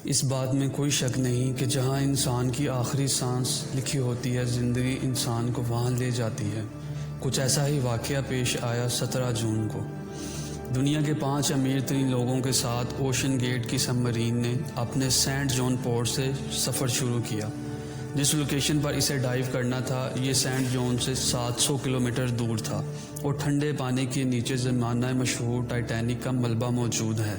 اس بات میں کوئی شک نہیں کہ جہاں انسان کی آخری سانس لکھی ہوتی ہے زندگی انسان کو وہاں لے جاتی ہے۔ کچھ ایسا ہی واقعہ پیش آیا 17 جون کو۔ دنیا کے 5 امیر ترین لوگوں کے ساتھ اوشن گیٹ کی سب مرین نے اپنے سینٹ جون پورٹ سے سفر شروع کیا۔ جس لوکیشن پر اسے ڈائیو کرنا تھا یہ سینٹ جون سے 700 کلومیٹر دور تھا اور ٹھنڈے پانی کے نیچے زمانہ مشہور ٹائٹینک کا ملبہ موجود ہے۔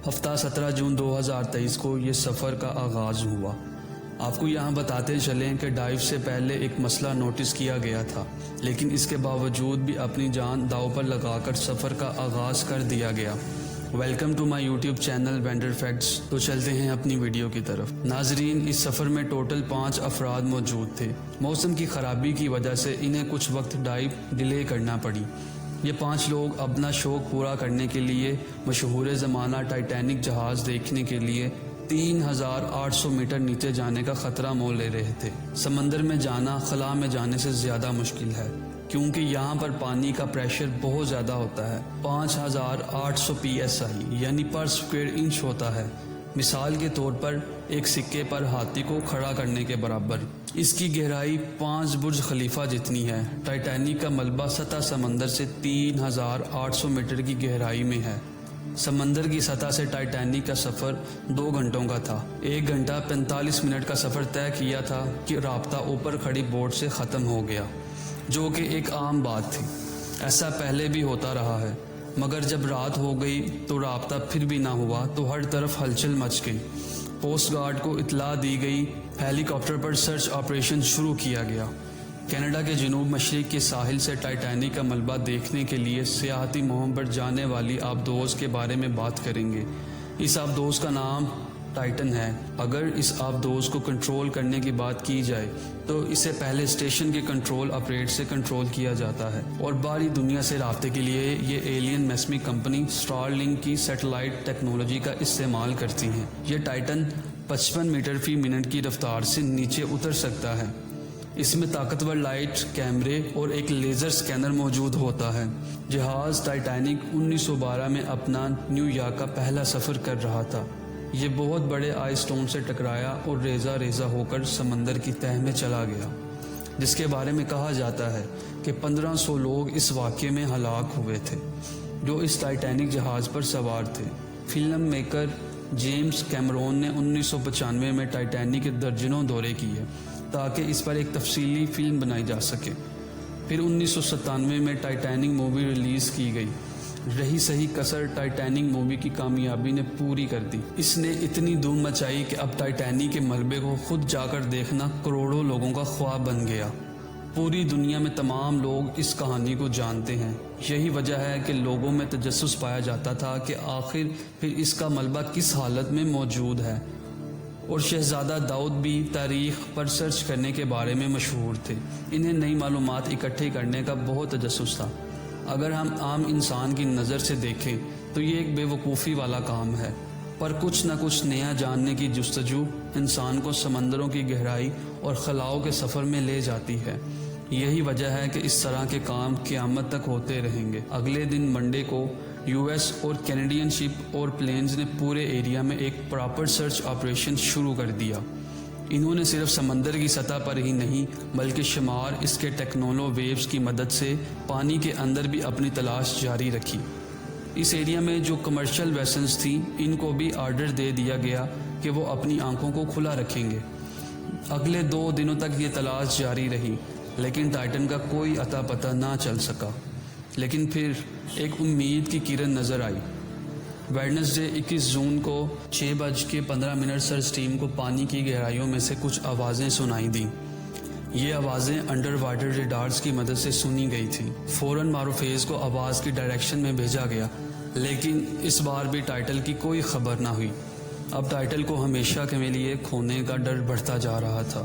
ہفتہ 17 جون 2023 کو یہ سفر کا آغاز ہوا۔ آپ کو یہاں بتاتے چلیں کہ ڈائیو سے پہلے ایک مسئلہ نوٹس کیا گیا تھا، لیکن اس کے باوجود بھی اپنی جان داؤ پر لگا کر سفر کا آغاز کر دیا گیا۔ Welcome to my YouTube channel wonder facts. تو چلتے ہیں اپنی ویڈیو کی طرف۔ ناظرین، اس سفر میں ٹوٹل 5 افراد موجود تھے۔ موسم کی خرابی کی وجہ سے انہیں کچھ وقت ڈائیو ڈیلے کرنا پڑی۔ یہ 5 لوگ اپنا شوق پورا کرنے کے لیے مشہور زمانہ ٹائٹینک جہاز دیکھنے کے لیے 3800 میٹر نیچے جانے کا خطرہ مول لے رہے تھے۔ سمندر میں جانا خلا میں جانے سے زیادہ مشکل ہے کیونکہ یہاں پر پانی کا پریشر بہت زیادہ ہوتا ہے۔ 5800 PSI یعنی پر سکوئر انچ ہوتا ہے، مثال کے طور پر ایک سکے پر ہاتھی کو کھڑا کرنے کے برابر۔ اس کی گہرائی 5 برج خلیفہ جتنی ہے۔ ٹائٹینک کا ملبہ سطح سمندر سے 3800 میٹر کی گہرائی میں ہے۔ سمندر کی سطح سے ٹائٹینک کا سفر 2 گھنٹوں کا تھا۔ 1 گھنٹہ 45 منٹ کا سفر طے کیا تھا کہ رابطہ اوپر کھڑی بوٹ سے ختم ہو گیا، جو کہ ایک عام بات تھی۔ ایسا پہلے بھی ہوتا رہا ہے، مگر جب رات ہو گئی تو رابطہ پھر بھی نہ ہوا تو ہر طرف ہلچل مچ گئی۔ کوسٹ گارڈ کو اطلاع دی گئی، ہیلی کاپٹر پر سرچ آپریشن شروع کیا گیا۔ کینیڈا کے جنوب مشرق کے ساحل سے ٹائٹینک کا ملبہ دیکھنے کے لیے سیاحتی مہم پر جانے والی آبدوز کے بارے میں بات کریں گے۔ اس آبدوز کا نام ٹائٹن ہے۔ اگر اس آبدوز کو کنٹرول کرنے کی بات کی جائے تو اسے پہلے اسٹیشن کے کنٹرول آپریٹ سے کنٹرول کیا جاتا ہے اور باہری دنیا سے رابطے کے لیے یہ ایلین میسمی کمپنی اسٹار لنک کی سیٹلائٹ ٹیکنالوجی کا استعمال کرتی ہیں۔ یہ ٹائٹن 55 میٹر فی منٹ کی رفتار سے نیچے اتر سکتا ہے۔ اس میں طاقتور لائٹ، کیمرے اور ایک لیزر سکینر موجود ہوتا ہے۔ جہاز ٹائٹینک 1912 میں اپنا نیو یارک کا پہلا سفر کر رہا تھا۔ یہ بہت بڑے آئی سٹون سے ٹکرایا اور ریزہ ریزہ ہو کر سمندر کی تہہ میں چلا گیا، جس کے بارے میں کہا جاتا ہے کہ 1500 لوگ اس واقعے میں ہلاک ہوئے تھے جو اس ٹائٹینک جہاز پر سوار تھے۔ فلم میکر جیمز کیمرون نے 1995 میں ٹائٹینک کے درجنوں دورے کیے تاکہ اس پر ایک تفصیلی فلم بنائی جا سکے۔ پھر 1997 میں ٹائٹینک مووی ریلیز کی گئی۔ رہی صحیح کسر ٹائٹینک مووی کی کامیابی نے پوری کر دی۔ اس نے اتنی دھوم مچائی کہ اب ٹائٹینک کے ملبے کو خود جا کر دیکھنا کروڑوں لوگوں کا خواب بن گیا۔ پوری دنیا میں تمام لوگ اس کہانی کو جانتے ہیں۔ یہی وجہ ہے کہ لوگوں میں تجسس پایا جاتا تھا کہ آخر پھر اس کا ملبہ کس حالت میں موجود ہے، اور شہزادہ داؤد بھی تاریخ پر سرچ کرنے کے بارے میں مشہور تھے۔ انہیں نئی معلومات اکٹھے کرنے کا بہت تجسس تھا۔ اگر ہم عام انسان کی نظر سے دیکھیں تو یہ ایک بے وقوفی والا کام ہے، پر کچھ نہ کچھ نیا جاننے کی جستجو انسان کو سمندروں کی گہرائی اور خلاؤں کے سفر میں لے جاتی ہے۔ یہی وجہ ہے کہ اس طرح کے کام قیامت تک ہوتے رہیں گے۔ اگلے دن منڈے کو US اور کینیڈین شپ اور پلینز نے پورے ایریا میں ایک پراپر سرچ آپریشن شروع کر دیا۔ انہوں نے صرف سمندر کی سطح پر ہی نہیں بلکہ شمار اس کے ٹیکنولو ویوز کی مدد سے پانی کے اندر بھی اپنی تلاش جاری رکھی۔ اس ایریا میں جو کمرشل ویسلز تھیں ان کو بھی آرڈر دے دیا گیا کہ وہ اپنی آنکھوں کو کھلا رکھیں گے۔ اگلے 2 دنوں تک یہ تلاش جاری رہی لیکن ٹائٹن کا کوئی اتا پتہ نہ چل سکا۔ لیکن پھر ایک امید کی کرن نظر آئی۔ ویڈنسڈے 21 جون کو 6:15 سر سٹیم کو پانی کی گہرائیوں میں سے کچھ آوازیں سنائی دیں۔ یہ آوازیں انڈر واٹر ریڈارز کی مدد سے سنی گئی تھیں۔ فوراً ماروفیز کو آواز کی ڈائریکشن میں بھیجا گیا، لیکن اس بار بھی ٹائٹل کی کوئی خبر نہ ہوئی۔ اب ٹائٹل کو ہمیشہ کے لیے کھونے کا ڈر بڑھتا جا رہا تھا،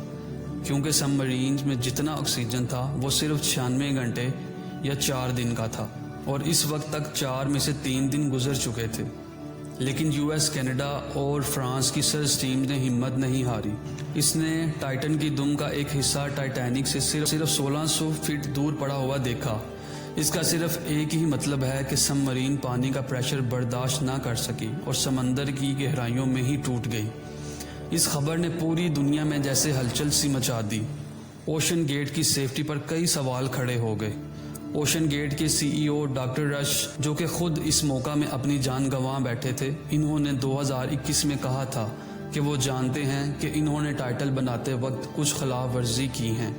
کیونکہ سب مرینز میں جتنا آکسیجن تھا وہ صرف 96 گھنٹے یا 4 دن کا تھا، اور اس وقت تک 4 میں سے 3 دن گزر چکے تھے۔ لیکن US، کینیڈا اور فرانس کی سرچ ٹیم نے ہمت نہیں ہاری۔ اس نے ٹائٹن کی دم کا ایک حصہ ٹائٹینک سے صرف 1600 فٹ دور پڑا ہوا دیکھا۔ اس کا صرف ایک ہی مطلب ہے کہ سب مرین پانی کا پریشر برداشت نہ کر سکی اور سمندر کی گہرائیوں میں ہی ٹوٹ گئی۔ اس خبر نے پوری دنیا میں جیسے ہلچل سی مچا دی۔ اوشن گیٹ کی سیفٹی پر کئی سوال کھڑے ہو گئے۔ اوشن گیٹ کے سی ای او ڈاکٹر رش، جو کہ خود اس موقع میں اپنی جان گنوا بیٹھے تھے، انہوں نے 2021 میں کہا تھا کہ وہ جانتے ہیں کہ انہوں نے ٹائٹل بناتے وقت کچھ خلاف ورزی کی ہیں،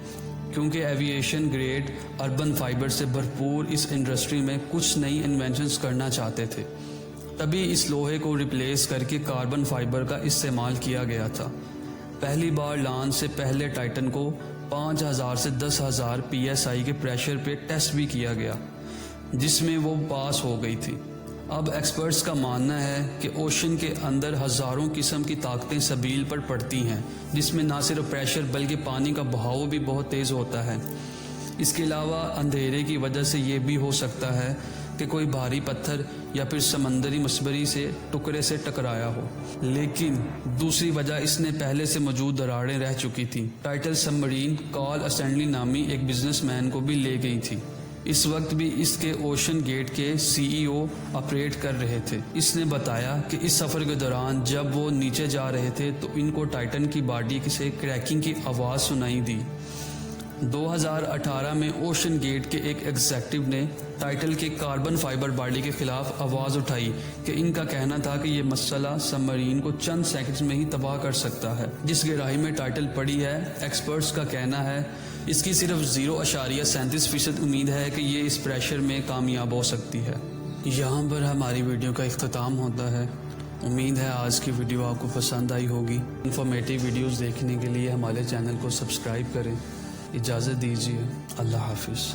کیونکہ ایویشن گریڈ اربن فائبر سے بھرپور اس انڈسٹری میں کچھ نئی انوینشنز کرنا چاہتے تھے۔ تبھی اس لوہے کو ریپلیس کر کے کاربن فائبر کا استعمال کیا گیا تھا۔ پہلی بار لانچ سے پہلے ٹائٹن کو 5000 سے 10,000 PSI کے پریشر پہ ٹیسٹ بھی کیا گیا، جس میں وہ پاس ہو گئی تھی۔ اب ایکسپرٹس کا ماننا ہے کہ اوشن کے اندر ہزاروں قسم کی طاقتیں سبیل پر پڑتی ہیں، جس میں نہ صرف پریشر بلکہ پانی کا بہاؤ بھی بہت تیز ہوتا ہے۔ اس کے علاوہ اندھیرے کی وجہ سے یہ بھی ہو سکتا ہے کہ کوئی بھاری پتھر یا پھر سمندری مصبری سے ٹکڑے سے ٹکرایا ہو، لیکن دوسری وجہ اس نے پہلے سے موجود دراڑیں رہ چکی تھیں۔ ٹائٹل سب مرین کارل اسٹینلی نامی ایک بزنس مین کو بھی لے گئی تھی۔ اس وقت بھی اس کے اوشن گیٹ کے سی ای او آپریٹ کر رہے تھے۔ اس نے بتایا کہ اس سفر کے دوران جب وہ نیچے جا رہے تھے تو ان کو ٹائٹن کی باڈی سے کریکنگ کی آواز سنائی دی۔ 2018 میں اوشن گیٹ کے ایک ایگزیکٹو نے ٹائٹل کے کاربن فائبر باڈی کے خلاف آواز اٹھائی کہ ان کا کہنا تھا کہ یہ مسئلہ سب مرین کو چند سیکنڈز میں ہی تباہ کر سکتا ہے۔ جس گہرائی میں ٹائٹل پڑی ہے، ایکسپرٹس کا کہنا ہے اس کی صرف 0.37% امید ہے کہ یہ اس پریشر میں کامیاب ہو سکتی ہے۔ یہاں پر ہماری ویڈیو کا اختتام ہوتا ہے۔ امید ہے آج کی ویڈیو آپ کو پسند آئی ہوگی۔ انفارمیٹیو ویڈیوز دیکھنے کے لیے ہمارے چینل کو سبسکرائب کریں۔ اجازت دیجیے، اللہ حافظ۔